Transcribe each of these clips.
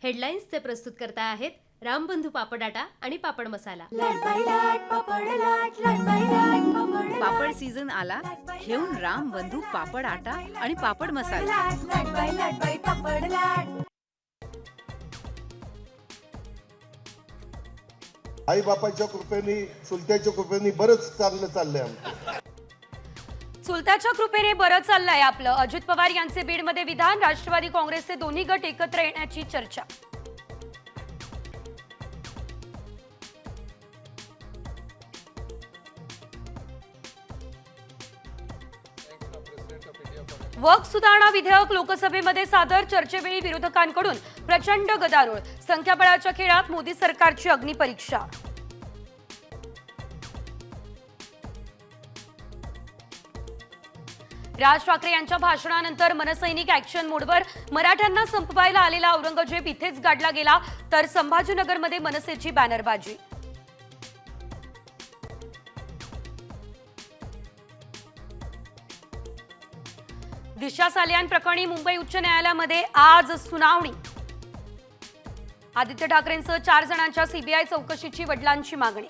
हेडलाईन्सचे प्रस्तुतकर्ता आहेत रामबंधू पापड आटा आणि पापड मसाला। पापड सीझन आला, घेऊन रामबंधू पापड आटा आणि पापड मसाला। आई बापाच्या कृपेने, चुलत्याच्या कृपेने बरंच चांगलं चाललंय आमचं। चुलत्याच्या कृपेने बरं चाललंय आपलं। अजित पवार यांचे बीडमध्ये विधान, राष्ट्रवादी काँग्रेसचे दोन्ही गट एकत्र येण्याची चर्चा। वक्फ सुधारणा विधेयक लोकसभेमध्ये सादर, चर्चेवेळी विरोधकांकडून प्रचंड गदारोळ। संख्याबळाच्या खेळात मोदी सरकारची अग्निपरीक्षा। राज ठाकरे यांच्या भाषणानंतर मनसैनिक ऍक्शन मोडवर, मराठ्यांना संपवायला आलेला औरंगजेब इथेच गाडला गेला, तर संभाजीनगरमध्ये मनसेची बॅनरबाजी। दिशा सालियान प्रकरणी मुंबई उच्च न्यायालयामध्ये आज सुनावणी। आदित्य ठाकरेंसह 4 जणांच्या सीबीआय चौकशीची वडिलांची मागणी।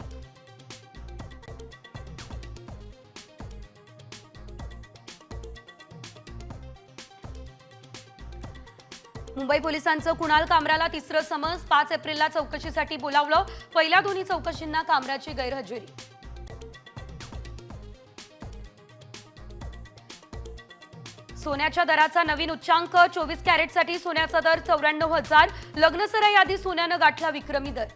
मुंबई पोलिसांचं कुणाल कामराला तिसरं समन्स, 5 एप्रिलला चौकशीसाठी बोलावलं। पहिल्या दोन्ही चौकशींना कामराची गैरहजेरी। सोन्याच्या दराचा नवीन उच्चांक, 24 कॅरेटसाठी सोन्याचा दर 94,000। लग्नसराई आधी सोन्यानं गाठला विक्रमी दर।